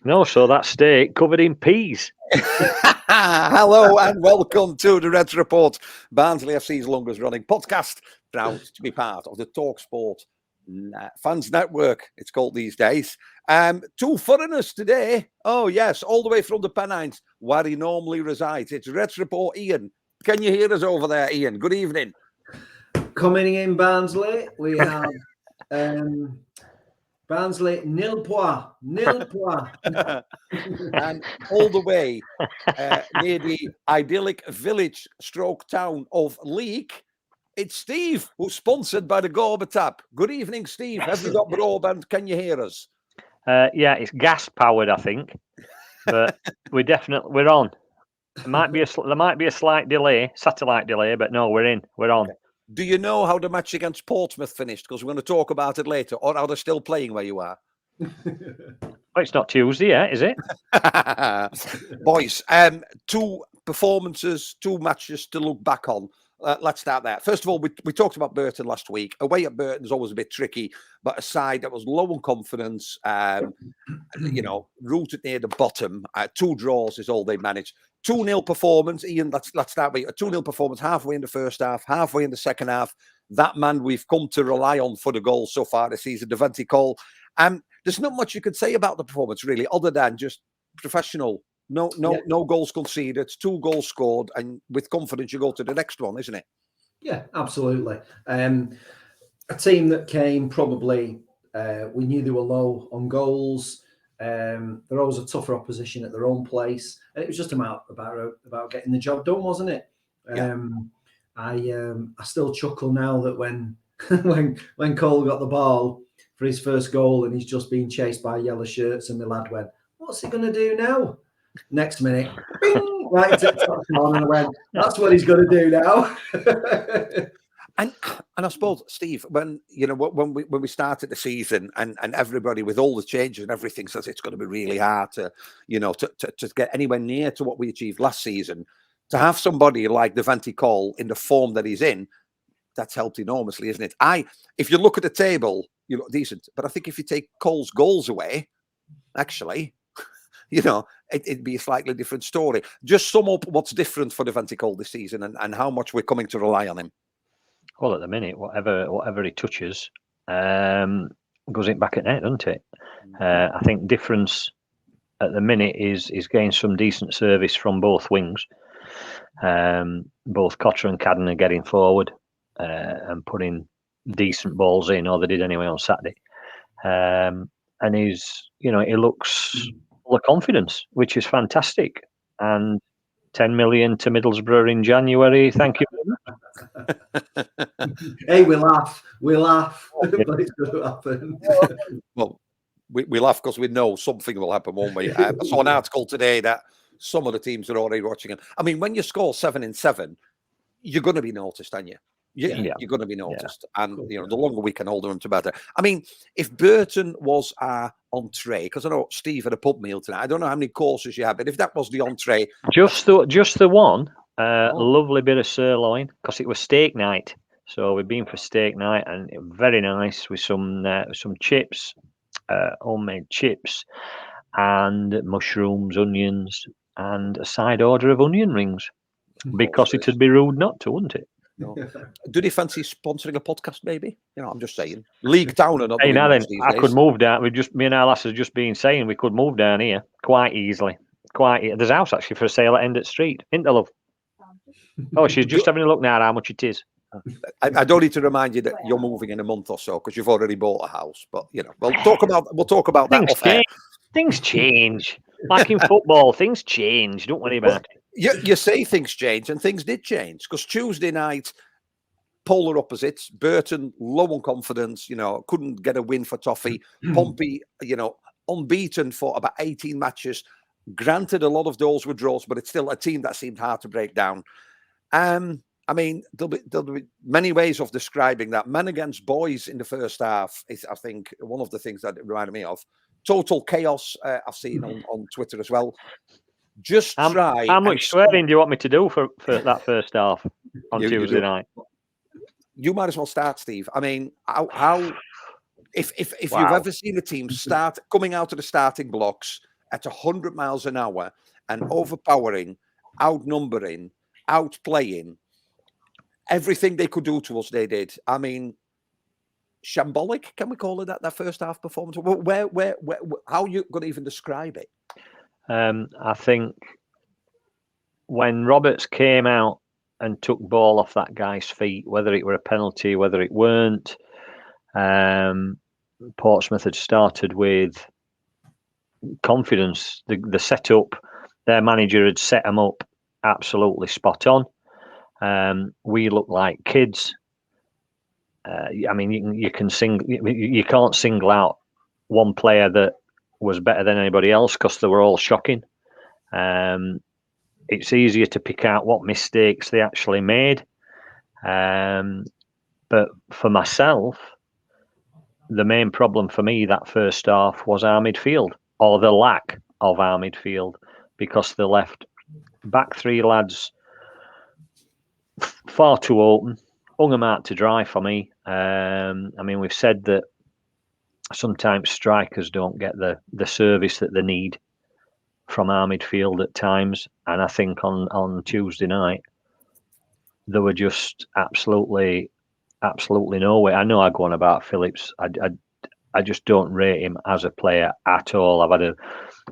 No, so that steak covered in peas. Hello and welcome to the Reds Report, Barnsley FC's longest running podcast, proud to be part of the TalkSport Fans Network, it's called these days. Two foreigners today. Oh yes, all the way from the Pennines, where he normally resides. It's Reds Report Ian. Can you hear us over there, Ian? Good evening. Coming in Barnsley, we have Barnsley nil point. And all the way near the idyllic village stroke town of Leek, it's Steve, who's sponsored by the Gorba Tap. Good evening, Steve. Have you got broadband? Can you hear us? Yeah, it's gas powered, I think, but we're on. There might be a slight delay, satellite delay, but no, we're in. We're on. Do you know how the match against Portsmouth finished? Because we're going to talk about it later. Or are they still playing where you are? Well, it's not Tuesday yet, is it? Boys, two performances, two matches to look back on. Let's start there. First of all, we talked about Burton last week. Away at Burton is always a bit tricky, but a side that was low on confidence, rooted near the bottom. Two draws is all they managed. 2-0 performance. Ian, let's start with a 2-0 performance halfway in the first half, halfway in the second half. That man we've come to rely on for the goals so far this season, Devante Cole. There's not much you could say about the performance, really, other than just professional. No goals conceded, 2 goals scored, and with confidence you go to the next one, isn't it? Yeah, absolutely. A team that came probably, we knew they were low on goals. They're always a tougher opposition at their own place, and it was just about getting the job done, wasn't it? Yeah. I still chuckle now that when Cole got the ball for his first goal and he's just being chased by yellow shirts, and the lad went, "What's he going to do now?" Next minute, bing, right to the top corner, and I went, "That's what he's going to do now." And I suppose, Steve, when we started the season and everybody with all the changes and everything says it's going to be really hard to get anywhere near to what we achieved last season, to have somebody like Devante Cole in the form that he's in, that's helped enormously, isn't it? If you look at the table, you look decent, but I think if you take Cole's goals away, actually, it'd be a slightly different story. Just sum up what's different for Devante Cole this season and how much we're coming to rely on him. Well, at the minute, whatever he touches goes in back at net, doesn't it? I think difference at the minute is getting some decent service from both wings. Both Cotter and Cadden are getting forward and putting decent balls in, or they did anyway on Saturday. And he looks full of confidence, which is fantastic. And 10 million to Middlesbrough in January. Thank you. Hey, we laugh, but it's going to happen. Well, we laugh because we know something will happen, won't we? I saw an article today that some of the teams are already watching it. I mean, when you score 7 in 7, you're going to be noticed, aren't you? You're going to be noticed, and the longer we can hold them to better. I mean, if Burton was our entree, because I know Steve had a pub meal tonight. I don't know how many courses you had, but if that was the entree, just the one, lovely bit of sirloin, because it was steak night. So we've been for steak night, and very nice with some chips, homemade chips, and mushrooms, onions, and a side order of onion rings, because it'd be rude not to, wouldn't it? No. Do they fancy sponsoring a podcast, maybe? I'm just saying. League Town are not. Hey, now then, I could move down. Me and our lass has just been saying we could move down here quite easily. There's a house actually for sale at Endett Street, isn't there, love? Oh, she's just having a look now at how much it is. I don't need to remind you that you're moving in a month or so because you've already bought a house. But we'll talk about that off air. Things change. Like in football, things change. Don't worry about it. You say things change, and things did change because Tuesday night, polar opposites. Burton low on confidence, couldn't get a win for Toffee. Pompey, unbeaten for about 18 matches. Granted, a lot of those were draws, but it's still a team that seemed hard to break down. I mean, there'll be many ways of describing that. Men against boys in the first half is, I think, one of the things that it reminded me of. Total chaos. I've seen on Twitter as well. Just try. How much swearing do you want me to do for that first half on Tuesday night? You might as well start, Steve. I mean, how if you've ever seen a team start coming out of the starting blocks at 100 miles an hour and overpowering, outnumbering, outplaying. Everything they could do to us, they did. I mean, shambolic, can we call it that first half performance? Where how are you going to even describe it? I think when Roberts came out and took ball off that guy's feet, whether it were a penalty, whether it weren't, Portsmouth had started with confidence. The setup, their manager had set them up absolutely spot on. We looked like kids. I mean, you can't single out one player that was better than anybody else because they were all shocking. It's easier to pick out what mistakes they actually made. But for myself, the main problem for me that first half was our midfield, or the lack of our midfield, because they left back three lads far too open, hung them out to dry for me. I mean, we've said that sometimes strikers don't get the service that they need from our midfield at times, and I think on Tuesday night they were just absolutely nowhere. I know I go on about Phillips. I just don't rate him as a player at all. I've had a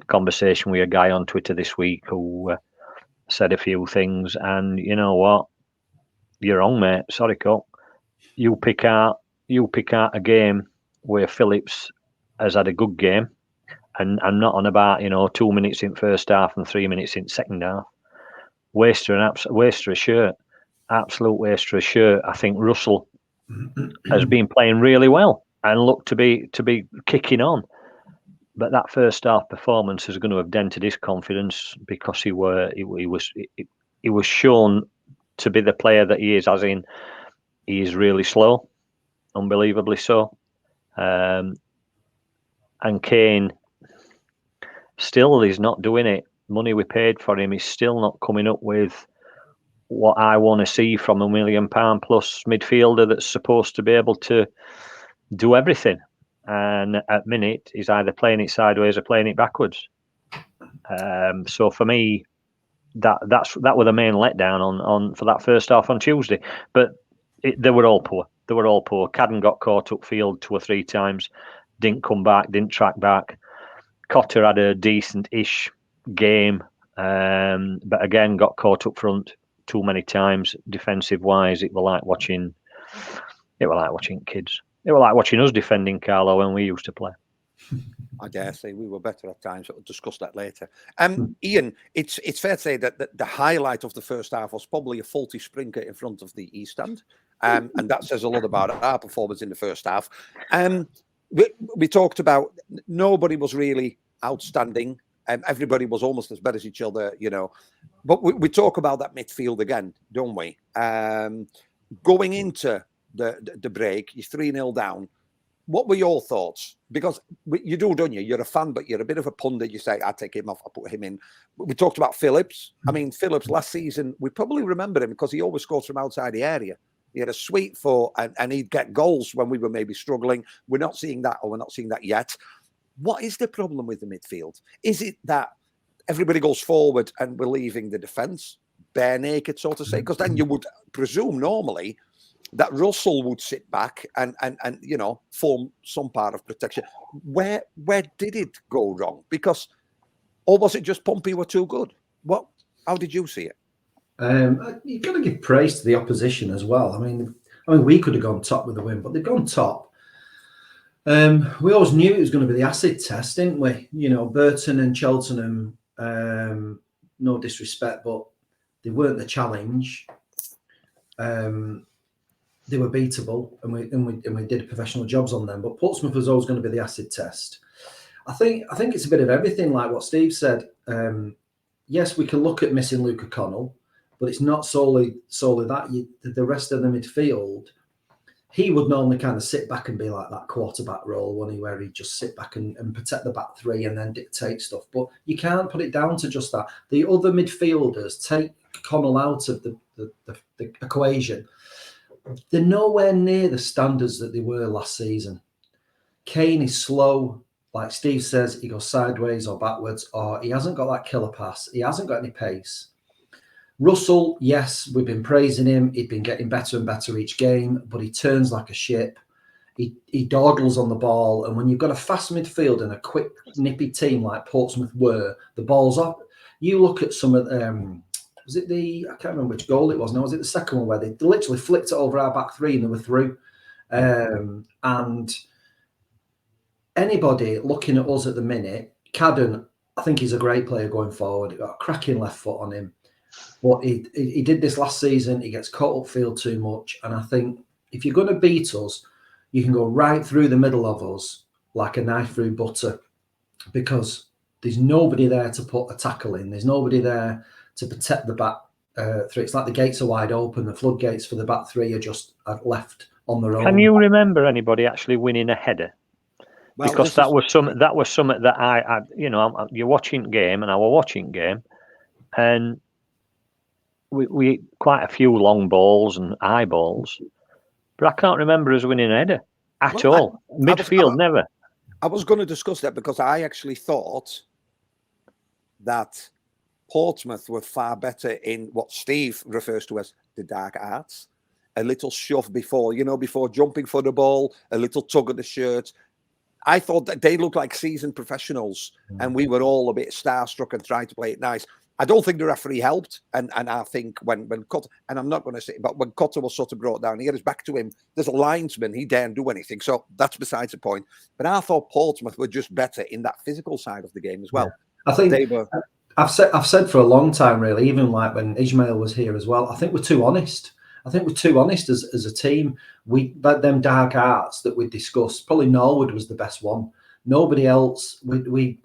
conversation with a guy on Twitter this week who said a few things, and you know what? You're wrong, mate. Sorry, Cook. You pick out a game where Phillips has had a good game, and I'm not on about 2 minutes in first half and 3 minutes in second half. Waster a shirt, absolute waster a shirt. I think Russell has been playing really well and looked to be kicking on, but that first half performance is going to have dented his confidence because he was shown to be the player that he is, as in he is really slow, unbelievably so. And Kane still is not doing it. Money we paid for him is still not coming up with what I want to see from £1 million plus midfielder that's supposed to be able to do everything. And at minute, he's either playing it sideways or playing it backwards. So for me, that was the main letdown on for that first half on Tuesday. But they were all poor. They were all poor. Cadden got caught upfield 2 or 3 times, didn't come back, didn't track back. Cotter had a decent-ish game, but again got caught up front too many times. Defensive-wise, it were like watching kids. It were like watching us defending, Carlo, when we used to play. I dare say we were better at times. We'll discuss that later. Ian, it's fair to say that the highlight of the first half was probably a faulty sprinter in front of the East Stand. And that says a lot about our performance in the first half. We talked about nobody was really outstanding. Everybody was almost as bad as each other, But we talk about that midfield again, don't we? Going into the break, you're 3-0 down. What were your thoughts? Because you do, don't you? You're a fan, but you're a bit of a pundit. You say, I take him off, I put him in. We talked about Phillips. I mean, Phillips last season, we probably remember him because he always scores from outside the area. He had a sweet foot and he'd get goals when we were maybe struggling. We're not seeing that, or we're not seeing that yet. What is the problem with the midfield? Is it that everybody goes forward and we're leaving the defence bare naked, so to say? Because then you would presume normally that Russell would sit back and form some part of protection. Where did it go wrong? Because, or was it just Pompey were too good? How did you see it? You've got to give praise to the opposition as well. I mean, we could have gone top with the win, but they've gone top. We always knew it was going to be the acid test, didn't we? Burton and Cheltenham, no disrespect, but they weren't the challenge. They were beatable, and we did professional jobs on them. But Portsmouth was always going to be the acid test. I think it's a bit of everything, like what Steve said. Yes, we can look at missing Luke O'Connell, but it's not solely that. The rest of the midfield, he would normally kind of sit back and be like that quarterback role, where he'd just sit back and protect the back three and then dictate stuff. But you can't put it down to just that. The other midfielders take Connell out of the equation. They're nowhere near the standards that they were last season. Kane is slow, like Steve says, he goes sideways or backwards, or he hasn't got that killer pass. He hasn't got any pace. Russell, yes, we've been praising him. He'd been getting better and better each game, but he turns like a ship. He dawdles on the ball. And when you've got a fast midfield and a quick, nippy team like Portsmouth were, the ball's up. You look at some of was it I can't remember which goal it was now. Was it the second one where they literally flicked it over our back three and they were through? And anybody looking at us at the minute, Cadden, I think he's a great player going forward. He got a cracking left foot on him. But he did this last season. He gets caught upfield too much. And I think if you're going to beat us, you can go right through the middle of us like a knife through butter, because there's nobody there to put a tackle in. There's nobody there to protect the back three. It's like the gates are wide open. The floodgates for the back three are just left on their own. Can you remember anybody actually winning a header? Well, because that was something that I you're watching game and I were watching game, and we quite a few long balls and high balls, but I can't remember us winning a header at all. Midfield, never. I was going to discuss that because I actually thought that Portsmouth were far better in what Steve refers to as the dark arts. A little shove before jumping for the ball, a little tug at the shirt. I thought that they looked like seasoned professionals, and we were all a bit starstruck and trying to play it nice. I don't think the referee helped, and I think when Cotter, and I'm not going to say, but when Cotter was sort of brought down, he had his back to him. There's a linesman, he daren't do anything, so that's besides the point. But I thought Portsmouth were just better in that physical side of the game as well. Yeah. I think they were. I've said for a long time, really, even like when Ismail was here as well. I think we're too honest. I think we're too honest as a team. But them dark arts that we discussed, probably Norwood was the best one. Nobody else. We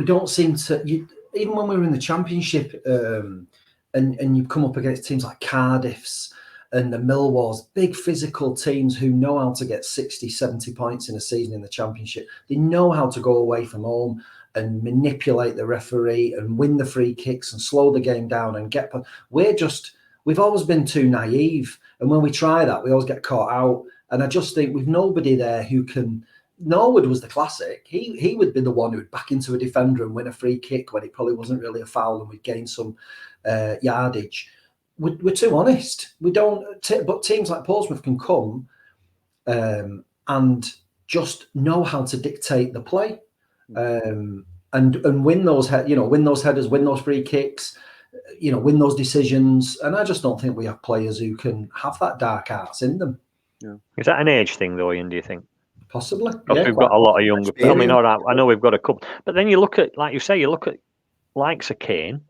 don't seem to. Even when we were in the Championship, and you've come up against teams like Cardiff's and the Millwalls, big physical teams who know how to get 60, 70 points in a season in the Championship. They know how to go away from home and manipulate the referee and win the free kicks and slow the game down and get. We've always been too naive, and when we try that, we always get caught out. And I just think we've nobody there who can. Norwood was the classic. He would be the one who would back into a defender and win a free kick when it probably wasn't really a foul, and we'd gain some yardage. We're too honest. We don't. But teams like Portsmouth can come and just know how to dictate the play, and win those win those headers, win those free kicks. Win those decisions. And I just don't think we have players who can have that dark arts in them. Yeah. Is that an age thing, though, Ian, do you think? Possibly. Because we've got a lot of younger people. I mean, all right, I know we've got a couple. But then you look at, like you say, likes of Kane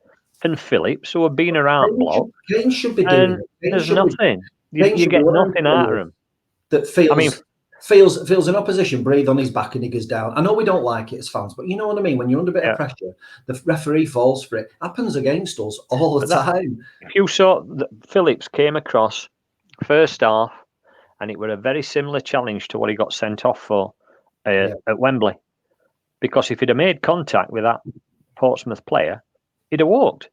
and Phillips, who have been around block. Kane should be doing it. There's nothing. You get nothing out of them. That feels an opposition breathe on his back and he goes down. I know we don't like it as fans, but you know what I mean? When you're under a bit of pressure, the referee falls for it. Happens against us all the time. If you saw that Phillips came across first half, and it were a very similar challenge to what he got sent off for at Wembley. Because if he'd have made contact with that Portsmouth player, he'd have walked.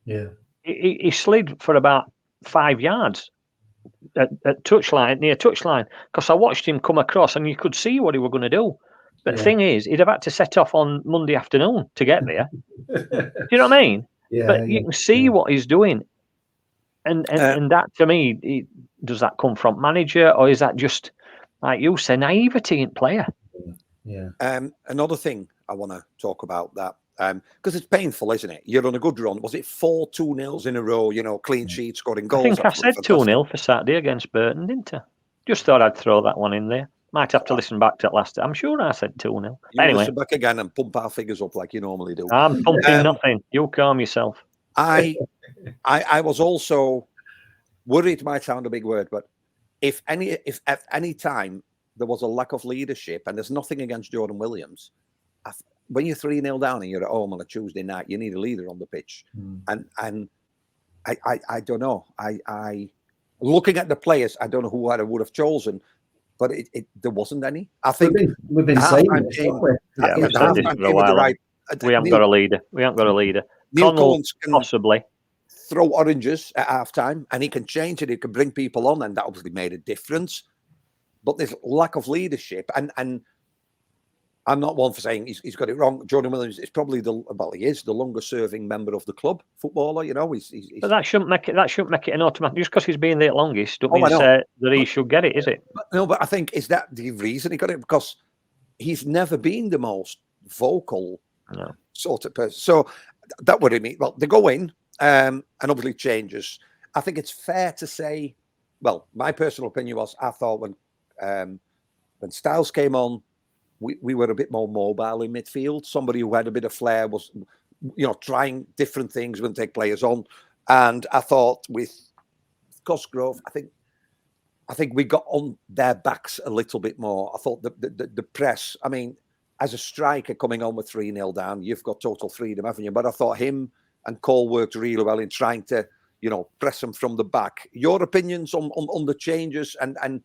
Yeah. He slid for about 5 yards at near touchline, because I watched him come across and you could see what he were going to do. But the thing is, he'd have had to set off on Monday afternoon to get there. Do you know what I mean? Yeah. But you can see what he's doing. And that, to me, does that come from manager, or is that just, like you say, naivety in player? Yeah. Another thing I want to talk about that, because it's painful, isn't it? You're on a good run. Was it 4 2-0s in a row? Clean sheets, scoring goals. I think I said 2-0 for Saturday against Burton, didn't I? Just thought I'd throw that one in there. Might have to listen back to it last time. I'm sure I said 2-0. Anyway, listen back again and pump our figures up like you normally do. I'm pumping nothing. You calm yourself. I was also worried. Might sound a big word, but if at any time there was a lack of leadership, and there's nothing against Jordan Williams, when you're 3-0 down and you're at home on a Tuesday night, you need a leader on the pitch. And I don't know. I looking at the players, I don't know who I would have chosen, but there wasn't any. I think we've been saying this, haven't we? Yeah, we've said this for a while. We haven't got a leader. Neil Connell, Collins can possibly throw oranges at halftime, and he can change it. He can bring people on, and that obviously made a difference. But there's lack of leadership, and I'm not one for saying he's got it wrong. Jordan Williams is probably he is the longest serving member of the club, footballer. You know, he's But that shouldn't make it an automatic. Just because he's been there longest, don't mean I to know. say that he should get it, is it? But I think is that the reason he got it, because he's never been the most vocal sort of person. So that would mean, well, they go in and obviously changes. I think it's fair to say, well, my personal opinion was I thought when Styles came on, we were a bit more mobile in midfield. Somebody who had a bit of flair was, trying different things, wouldn't take players on. And I thought with Cosgrove, I think we got on their backs a little bit more. I thought the press, I mean, as a striker coming on with 3-0 down, you've got total freedom, haven't you? But I thought him and Cole worked really well in trying to, press them from the back. Your opinions on the changes and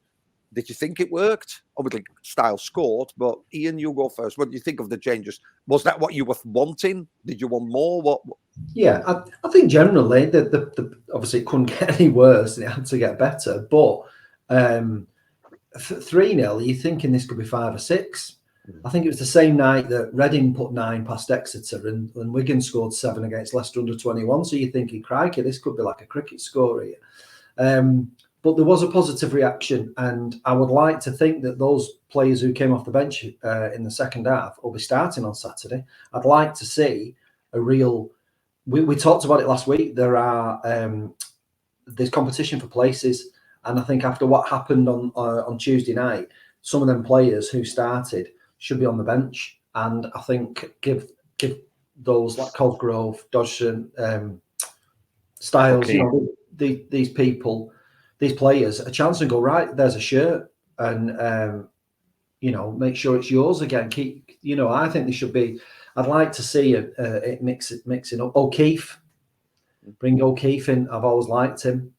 did you think it worked? Obviously, Styles scored, but Ian, you go first. What do you think of the changes? Was that what you were wanting? Did you want more? What? Yeah, I think generally the obviously it couldn't get any worse and it had to get better. But 3-0, you're thinking this could be 5 or 6. I think it was the same night that Reading put 9 past Exeter and Wigan scored 7 against Leicester under 21. So you're thinking, crikey, this could be like a cricket score here. But there was a positive reaction, and I would like to think that those players who came off the bench in the second half will be starting on Saturday. I'd like to see a real. We talked about it last week. There's competition for places, and I think after what happened on Tuesday night, some of them players who started should be on the bench, and I think give those like Cosgrove, Dodgson, Styles, these people. These players a chance to go, right, there's a shirt, and make sure it's yours again. I think they should be. I'd like to see it mixing up. O'Keefe, bring O'Keefe in. I've always liked him.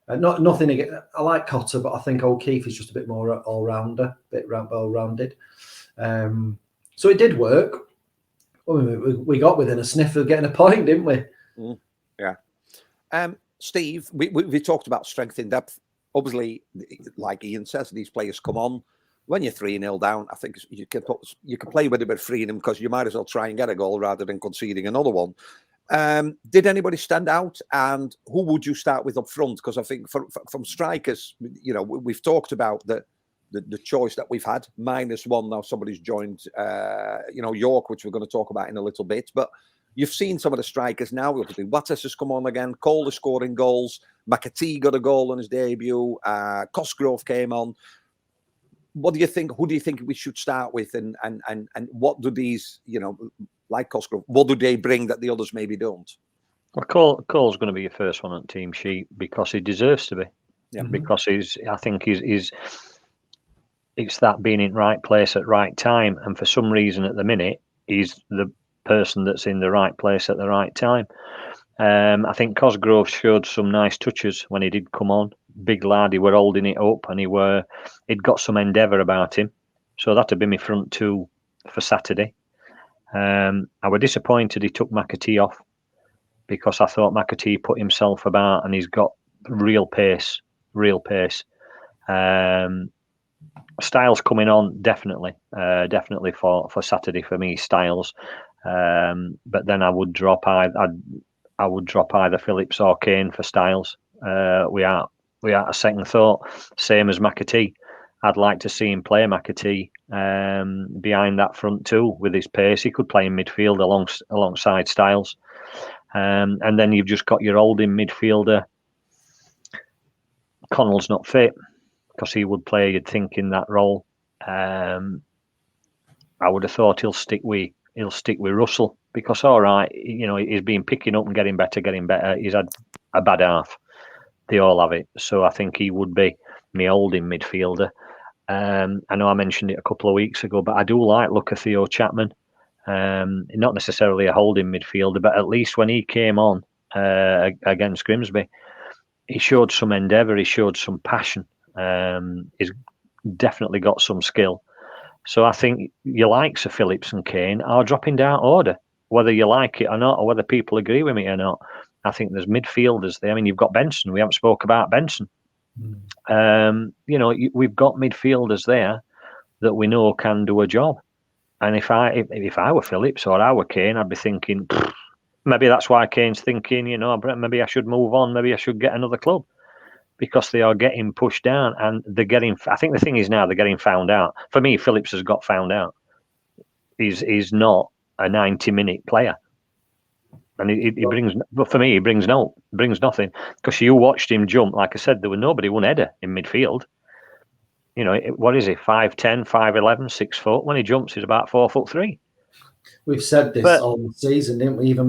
Nothing again. I like Cotter, but I think O'Keefe is just a bit more all-rounder, well-rounded. So it did work. We got within a sniff of getting a point, didn't we? Yeah. Steve, we talked about strength in depth. Obviously, like Ian says, these players come on. When you're 3-0 down, I think you can play with a bit of freedom because you might as well try and get a goal rather than conceding another one. Did anybody stand out? And who would you start with up front? Because I think from strikers, we've talked about the choice that we've had. -1 now. Somebody's joined, York, which we're going to talk about in a little bit. But you've seen some of the strikers now. Obviously, Wattis has come on again. Cole is scoring goals. McAtee got a goal on his debut. Cosgrove came on. What do you think? Who do you think we should start with? And what do these, like Cosgrove, what do they bring that the others maybe don't? Well, Cole's going to be your first one on the team sheet because he deserves to be. Yeah. Because it's that being in right place at right time, and for some reason at the minute he's the person that's in the right place at the right time. I think Cosgrove showed some nice touches when he did come on. Big lad, he were holding it up, and he'd got some endeavour about him. So that'd be my front two for Saturday. I were disappointed he took McAtee off because I thought McAtee put himself about and he's got real pace. Styles coming on definitely for Saturday for me. Styles. But then I would drop either Phillips or Kane for Styles. We are a second thought, same as McAtee. I'd like to see him play McAtee behind that front two with his pace. He could play in midfield alongside Styles, and then you've just got your holding midfielder. Connell's not fit because he would play, you'd think, in that role. I would have thought he'll stick with Russell because, all right, he's been picking up and getting better. He's had a bad half. They all have it. So I think he would be my holding midfielder. I know I mentioned it a couple of weeks ago, but I do like Theo Chapman. Not necessarily a holding midfielder, but at least when he came on against Grimsby, he showed some endeavour. He showed some passion. He's definitely got some skill. So I think your likes of Phillips and Kane are dropping down order, whether you like it or not, or whether people agree with me or not. I think there's midfielders there. I mean, you've got Benson. We haven't spoke about Benson. We've got midfielders there that we know can do a job. And if I were Phillips or I were Kane, I'd be thinking, maybe that's why Kane's thinking, maybe I should move on. Maybe I should get another club, because they are getting pushed down and they're getting. I think the thing is now they're getting found out. For me, Phillips has got found out. He's not a 90-minute player, and he brings. But for me, he brings nothing. Because you watched him jump. Like I said, there was nobody won header in midfield. What is he? 5'10", 5'11", 6 foot. When he jumps, he's about 4'3". We've said this all season, didn't we? Even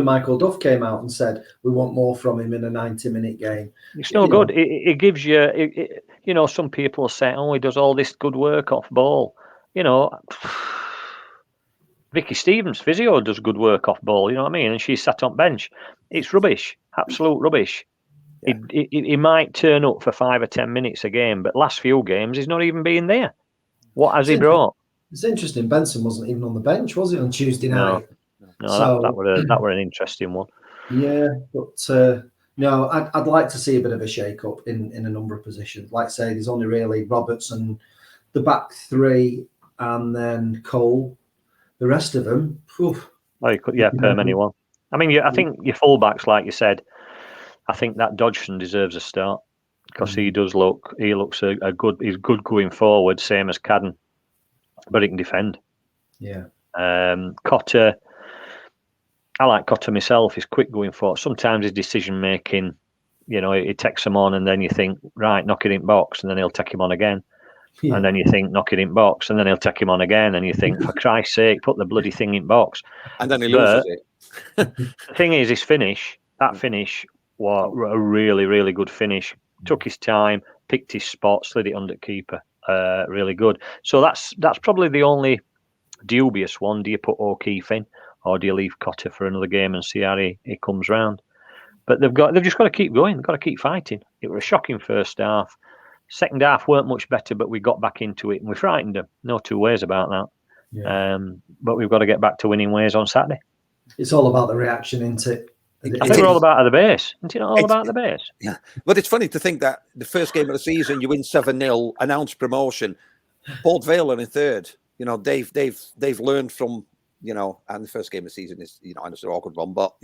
Michael Duff came out and said we want more from him in a 90-minute game. It's no good. It gives you. Some people say, "Oh, he does all this good work off ball." Vicky Stevens, physio, does good work off ball. You know what I mean? And she's sat on bench. It's rubbish. Absolute rubbish. Yeah. He might turn up for 5 or 10 minutes a game, but last few games he's not even been there. What has he brought? It's interesting. Benson wasn't even on the bench, was he, on Tuesday night? No, so, that were an interesting one. Yeah, but no, I'd like to see a bit of a shake-up in a number of positions. Like I say, there's only really Roberts and the back three, and then Cole. The rest of them, perm anyone. I mean, I think your fullbacks, like you said, I think that Dodgson deserves a start, because he looks he's good going forward, same as Cadden, but he can defend. Yeah. Cotter, I like Cotter myself. He's quick going forward. Sometimes his decision making, he takes him on, and then you think, right, knock it in box, and then he'll take him on again. Yeah. And then you think, knock it in box, and then he'll take him on again, and you think, for Christ's sake, put the bloody thing in box. And then he loses it. The thing is, his finish was a really, really good finish. Took his time, picked his spot, slid it under keeper. Really good. So that's probably the only dubious one. Do you put O'Keefe in, or do you leave Cotter for another game and see how he comes round? But they've just got to keep going. They've got to keep fighting. It was a shocking first half. Second half weren't much better, but we got back into it and we frightened them. No two ways about that. Yeah. But we've got to get back to winning ways on Saturday. It's all about the reaction, isn't it? I think we're all about the base. Isn't it all about the base? Yeah. But it's funny to think that the first game of the season, you win 7-0, announced promotion. Port Vale are in third. They've learned from, and the first game of the season is, and it's an awkward one, but,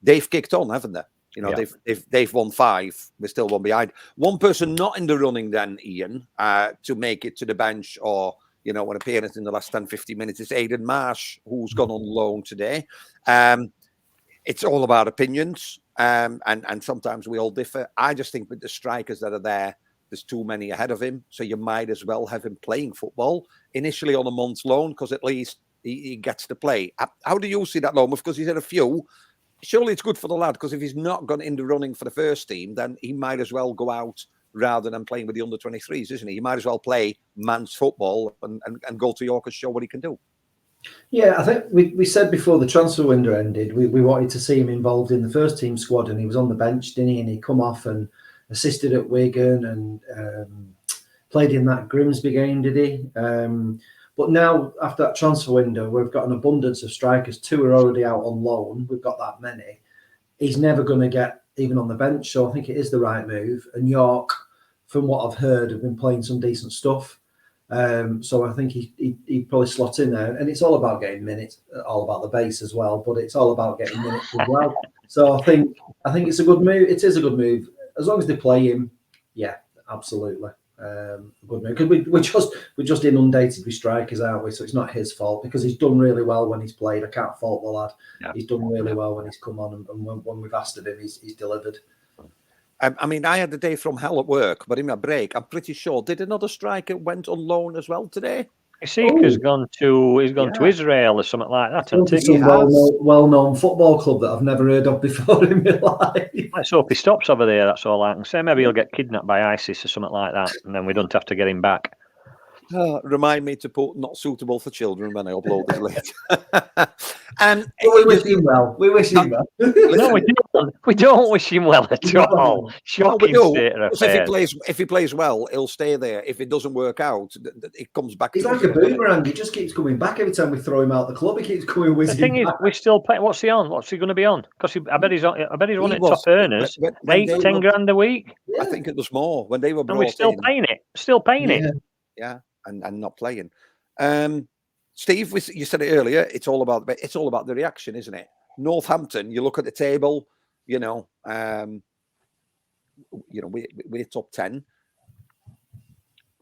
they've kicked on, haven't they? They've won 5. We're still one behind. One person not in the running then, Ian, to make it to the bench or, an appearance in the last 10, 15 minutes is Aidan Marsh, who's gone on loan today. It's all about opinions, and sometimes we all differ. I just think with the strikers that are there's too many ahead of him, so you might as well have him playing football initially on a month's loan, because at least he gets to play. How do you see that, Loma? Because he's had a few. Surely it's good for the lad, because if he's not gone in the running for the first team, then he might as well go out rather than playing with the under-23s, isn't he? He might as well play man's football and go to York and show what he can do. Yeah, I think we said before the transfer window ended, we wanted to see him involved in the first team squad, and he was on the bench, didn't he? And he come off and assisted at Wigan and played in that Grimsby game, did he? But now, after that transfer window, we've got an abundance of strikers. 2 are already out on loan. We've got that many. He's never going to get even on the bench, so I think it is the right move. And York, from what I've heard, have been playing some decent stuff. So I think he'd probably slot in there. And it's all about getting minutes, all about the base as well, but it's all about getting minutes as well. So I think it's a good move. It is a good move. As long as they play him, yeah, absolutely. Good move. Because we're just inundated with strikers, aren't we? So it's not his fault, because he's done really well when he's played. I can't fault the lad. Yeah. He's done really well when he's come on, and when we've asked of him, he's delivered. I mean, I had a day from hell at work, but in my break, I'm pretty sure, did another striker went on loan as well today? Seeker's gone to Israel or something like that. Some well-known football club that I've never heard of before in my life. Let's hope he stops over there. That's all I can say. Maybe he'll get kidnapped by ISIS or something like that, and then we don't have to get him back. Remind me to put not suitable for children when I upload this later. We wish him well. We wish him well. No, we don't wish him well at all. Shocking state of affairs. If he plays well, he'll stay there. If it doesn't work out, it comes back. He's like a boomerang. He just keeps coming back every time we throw him out the club. He keeps coming whizzing. The thing is, we're still playing. What's he on? What's he going to be on? Because I bet he's one of the top earners. 8-10 grand a week. Yeah. I think it was more when they were brought in. And we're still paying it. Still paying it. Yeah. And not playing. Steve, you said it earlier. It's all about the reaction, isn't it? Northampton. You look at the table. We're top 10.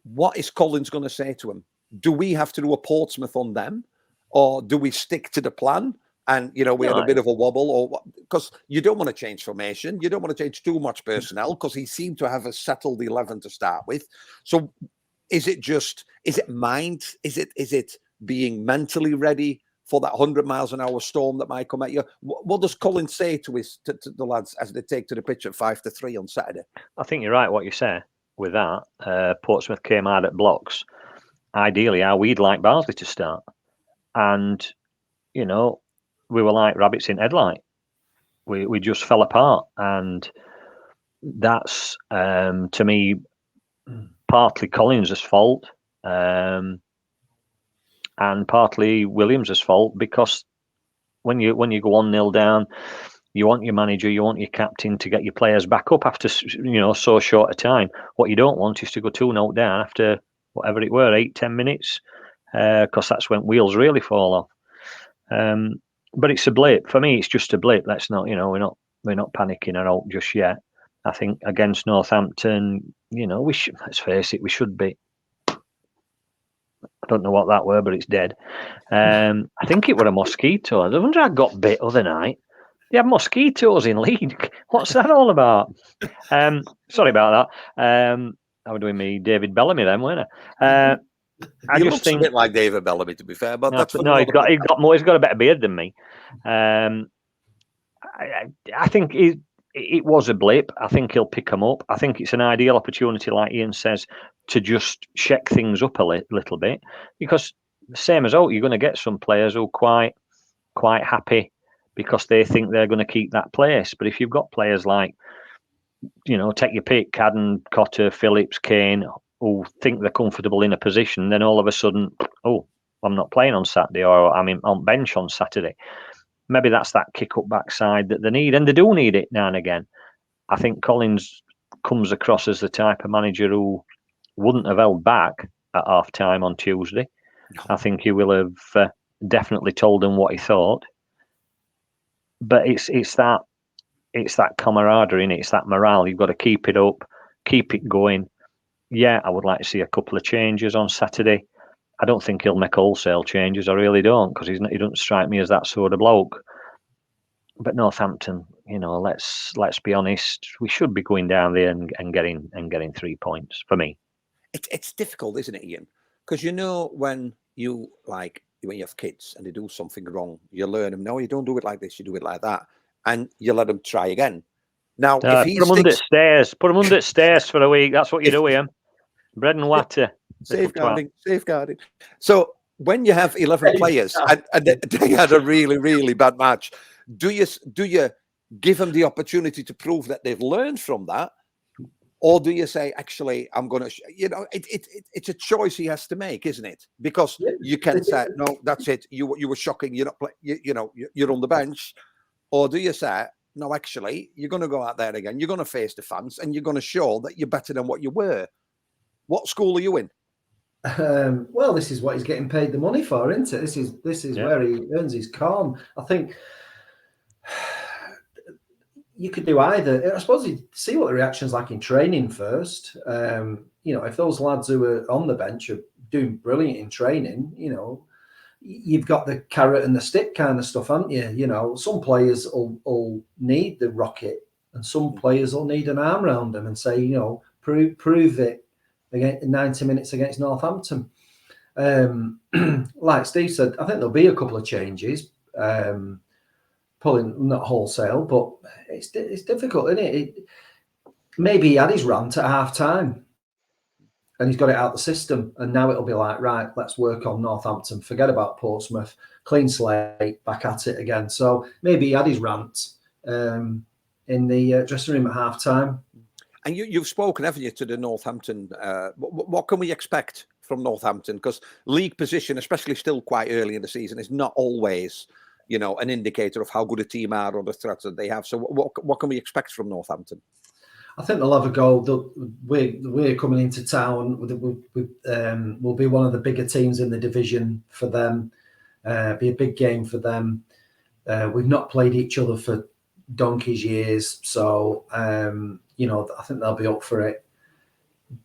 What is Collins going to say to him? Do we have to do a Portsmouth on them, or do we stick to the plan? And we had a bit of a wobble, or because you don't want to change formation, you don't want to change too much personnel, because he seemed to have a settled 11 to start with. So, is it mind? Is it being mentally ready for that 100 miles an hour storm that might come at you? What does Collins say to the lads as they take to the pitch at 5-3 on Saturday? I think you're right what you say with that. Portsmouth came out at blocks. Ideally, how we'd like Barnsley to start. And, we were like rabbits in headlight. We just fell apart. And that's, to me, partly Collins' fault. And partly Williams' fault, because when you go 1-0 down, you want your manager, you want your captain to get your players back up after so short a time. What you don't want is to go 2-0 down after whatever it were, 8-10 minutes, because that's when wheels really fall off. But it's a blip for me. It's just a blip. Let's not, we're not panicking or out just yet. I think against Northampton, we should. Let's face it, we should be. I don't know what that were, but it's dead. I think it were a mosquito. I wonder I got bit other night. They have mosquitoes in Leeds. What's that all about? Sorry about that. I was doing me David Bellamy then, weren't I? He looks a bit like David Bellamy, to be fair, but that's no. He's got a better beard than me. I think it was a blip. I think he'll pick them up. I think it's an ideal opportunity, like Ian says, to just shake things up a little bit, because same as you're going to get some players who are quite happy because they think they're going to keep that place. But if you've got players like, take your pick, Cadden, Cotter, Phillips, Kane, who think they're comfortable in a position, then all of a sudden, I'm not playing on Saturday, or I'm on bench on Saturday. Maybe that's that kick up backside that they need, and they do need it now and again. I think Collins comes across as the type of manager who wouldn't have held back at half time on Tuesday. I think he will have definitely told them what he thought. But it's that camaraderie, and it's that morale. You've got to keep it up, keep it going. Yeah, I would like to see a couple of changes on Saturday. I don't think he'll make wholesale changes. I really don't, because he doesn't strike me as that sort of bloke. But Northampton, let's be honest. We should be going down there and getting 3 points for me. It's difficult, isn't it, Ian? Because when you have kids and they do something wrong, you learn them. No, you don't do it like this. You do it like that, and you let them try again. Now, if he put them under stairs, put them under stairs for a week. That's what you do with him. Bread and water. Safeguarding. So when you have 11 players and they had a really, really bad match, do you give them the opportunity to prove that they've learned from that, or do you say, actually, I'm going to? It's a choice he has to make, isn't it? Because you can say, no, that's it. You were shocking. You're not. You're on the bench, or do you say, no, actually, you're going to go out there again. You're going to face the fans, and you're going to show that you're better than what you were. What school are you in? Well, this is what he's getting paid the money for, isn't it? This is where he earns his corn. I think you could do either. I suppose you see what the reaction's like in training first. If those lads who are on the bench are doing brilliant in training, you've got the carrot and the stick kind of stuff, haven't you? Some players will need the rocket, and some players will need an arm around them and say, prove it. Again, 90 minutes against Northampton. Like Steve said, I think there'll be a couple of changes, pulling not wholesale, but it's difficult, isn't it? Maybe he had his rant at half time and he's got it out the system, and now it'll be like, right, let's work on Northampton, forget about Portsmouth, clean slate, back at it again. So maybe he had his rant in the dressing room at half time. And you've spoken, haven't you, to the Northampton? What can we expect from Northampton? Because league position, especially still quite early in the season, is not always, an indicator of how good a team are or the threats that they have. So what can we expect from Northampton? I think they'll have a goal. We're coming into town. We'll be one of the bigger teams in the division for them. Be a big game for them. We've not played each other for donkey's years, so I think they'll be up for it.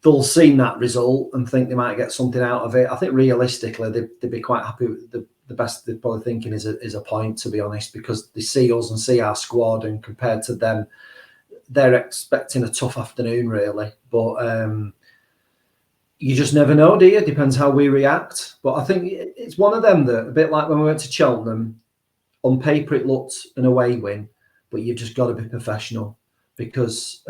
They'll see that result and think they might get something out of it. I think realistically, they'd be quite happy with the best they're probably thinking is a point, to be honest, because they see us and see our squad, and compared to them, they're expecting a tough afternoon, really. But you just never know, do you? Depends how we react. But I think it's one of them that, a bit like when we went to Cheltenham, on paper it looked an away win, but you've just got to be professional, because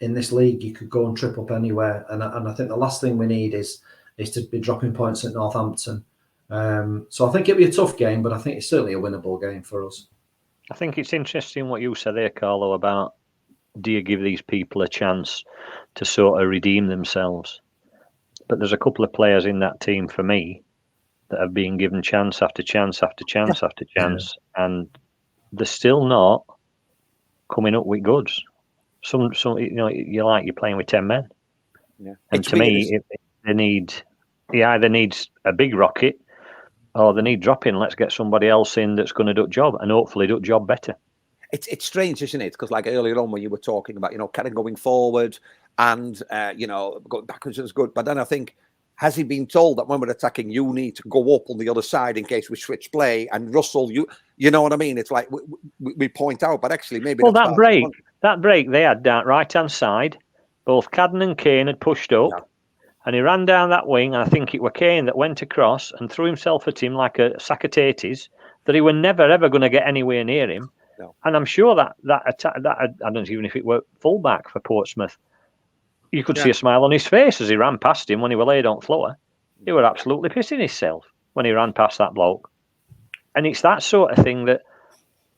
in this league you could go and trip up anywhere. And I think the last thing we need is to be dropping points at Northampton. So I think it'll be a tough game, but I think it's certainly a winnable game for us. I think it's interesting what you said there, Carlo, about do you give these people a chance to sort of redeem themselves? But there's a couple of players in that team for me that have been given chance after chance after chance after chance, and they're still not coming up with goods. Some you're playing with 10 men. Yeah. And to me, he either needs a big rocket, or they need dropping. Let's get somebody else in that's going to do the job, and hopefully do the job better. It's strange, isn't it? Because like earlier on when you were talking about, kind of going forward and, going backwards is good. But then I think, has he been told that when we're attacking, you need to go up on the other side in case we switch play, and Russell, you know what I mean? It's like we point out, but actually maybe... Well, that break they had down right-hand side, both Cadden and Kane had pushed up, and he ran down that wing, and I think it was Kane that went across and threw himself at him like a sack of taties, that he were never, ever going to get anywhere near him. No. And I'm sure that attack, I don't know even if it were fullback for Portsmouth, you could see a smile on his face as he ran past him when he were laid on floor. He were absolutely pissing himself when he ran past that bloke. And it's that sort of thing that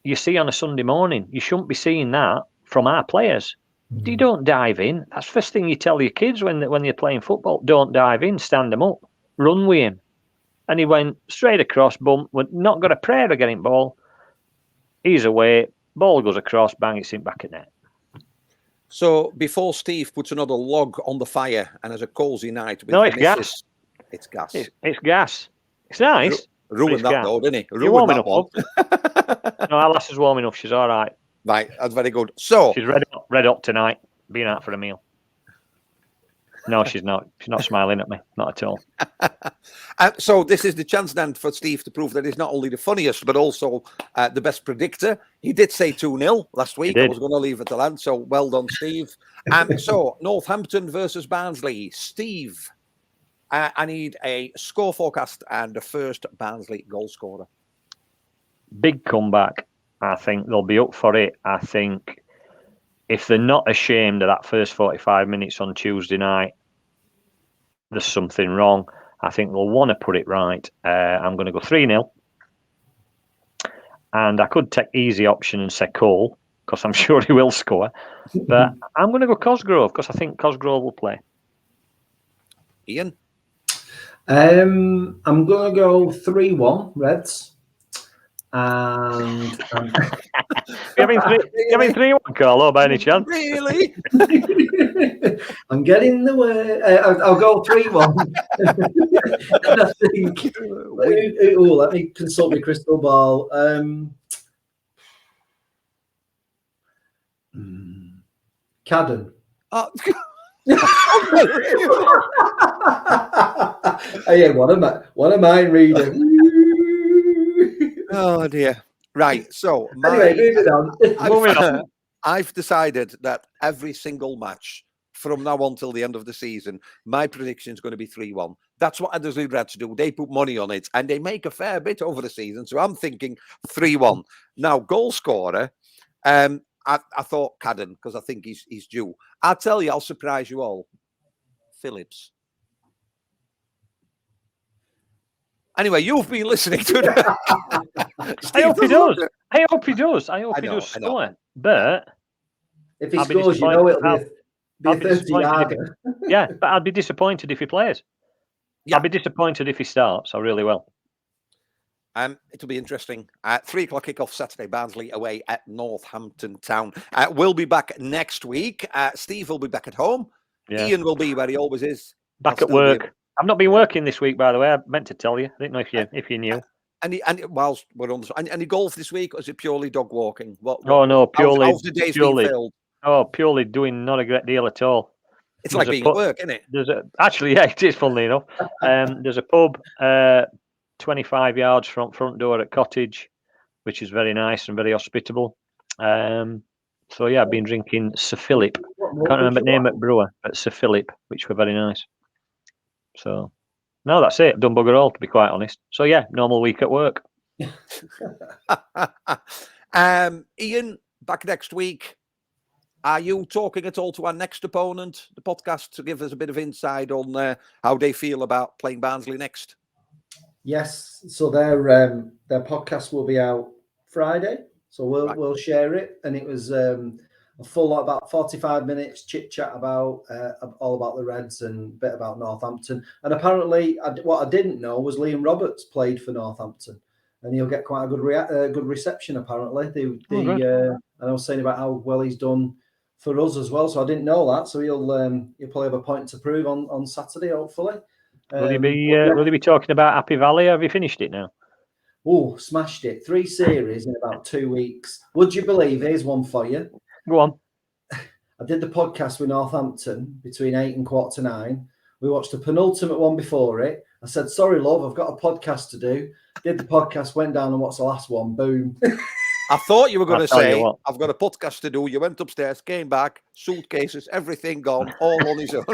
you see on a Sunday morning. You shouldn't be seeing that from our players. You don't dive in. That's the first thing you tell your kids when you're playing football. Don't dive in, stand them up, run with him. And he went straight across, bump, not got a prayer of getting ball. He's away, ball goes across, bang, it's in back at net. So before Steve puts another log on the fire and has a cosy night with it's gas. It's gas. It's gas. It's nice. Ruined that though, didn't he? Ruined that one. No, our lass is warm enough. She's all right. Right, that's very good. So she's red up tonight, being out for a meal. No, she's not. She's not smiling at me. Not at all. So this is the chance then for Steve to prove that he's not only the funniest, but also the best predictor. He did say 2-0 last week. I was going to leave it to land. So well done, Steve. So Northampton versus Barnsley. Steve, I need a score forecast and the first Barnsley goal scorer. Big comeback. I think they'll be up for it. I think if they're not ashamed of that first 45 minutes on Tuesday night, there's something wrong. I think they'll want to put it right. I'm going to go 3-0. And I could take easy option and say Cole, because I'm sure he will score. But I'm going to go Cosgrove, because I think Cosgrove will play. Ian? I'm going to go 3-1 Reds. And you having 3-1, Carlo, by any chance? Really? I'm getting the way. I'll go 3-1. And I think. Let me consult my crystal ball. Cadden. Oh. Yeah, what am I reading? Oh dear. Right. So anyway, moving on. I've decided that every single match from now on till the end of the season, my prediction is going to be 3-1. That's what Addersley Reds do. They put money on it and they make a fair bit over the season. So I'm thinking 3-1. Now, goal scorer, I thought Cadden, because I think he's due. I'll tell you, I'll surprise you all. Phillips. Anyway, you've been listening to that. I hope he does. I hope he does. I hope he does score. But if he scores, you know it'll be a 30-yarder. Yeah, but I'd be disappointed if he plays. Yeah. I'll be disappointed if he starts. I really will. It'll be interesting. 3 o'clock kickoff Saturday, Barnsley away at Northampton Town. We'll be back next week. Steve will be back at home. Yeah. Ian will be where he always is. Back at work. I've not been working this week, by the way. I meant to tell you. I didn't know if you knew. And whilst we're on any golf this week, or is it purely dog walking? Oh no, purely. How's the days been filled? Oh, purely doing not a great deal at all. It's like being at work, isn't it? Actually, yeah, it is. Funnily enough, there's a pub 25 yards from front door at Cottage, which is very nice and very hospitable. So yeah, I've been drinking Sir Philip. Can't remember the name of brewer, but Sir Philip, which were very nice. So no, that's it. I've done bugger all, to be quite honest. So yeah, normal week at work. Ian, back next week. Are you talking at all to our next opponent, the podcast, to give us a bit of insight on how they feel about playing Barnsley next? Yes. So their podcast will be out Friday. So we'll share it. And it was a full lot, about 45 minutes chit chat about all about the Reds and a bit about Northampton. And apparently, what I didn't know was Liam Roberts played for Northampton, and he'll get quite a good reception. Apparently, and I was saying about how well he's done for us as well. So I didn't know that. So he'll probably have a point to prove on Saturday, hopefully. Will he be talking about Happy Valley? Have you finished it now? Oh, smashed it! 3 series in about 2 weeks. Would you believe? Here's one for you. Go on. I did the podcast with Northampton between 8 and 8:45. We watched the penultimate one before it. I said, sorry, love, I've got a podcast to do. Did the podcast, went down and watched the last one. Boom. I thought you were going to say, I've got a podcast to do. You went upstairs, came back, suitcases, everything gone, all on his own.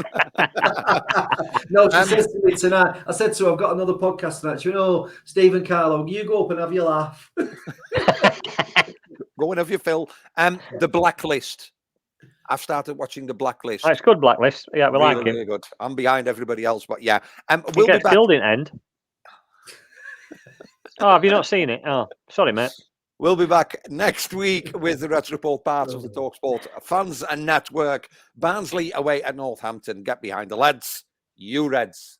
No, she says to me tonight, I said to her, I've got another podcast tonight. She went, oh, Steve and Carlo, you go up and have your laugh. Go and have your fill. The Blacklist. I've started watching The Blacklist. Oh, it's good, Blacklist. Yeah, we like it. Really good. I'm behind everybody else, but yeah. We'll be back. Still didn't end. Oh, have you not seen it? Oh, sorry, mate. We'll be back next week with the Reds Report, part of the TalkSport Fans and Network. Barnsley away at Northampton. Get behind the lads. You Reds.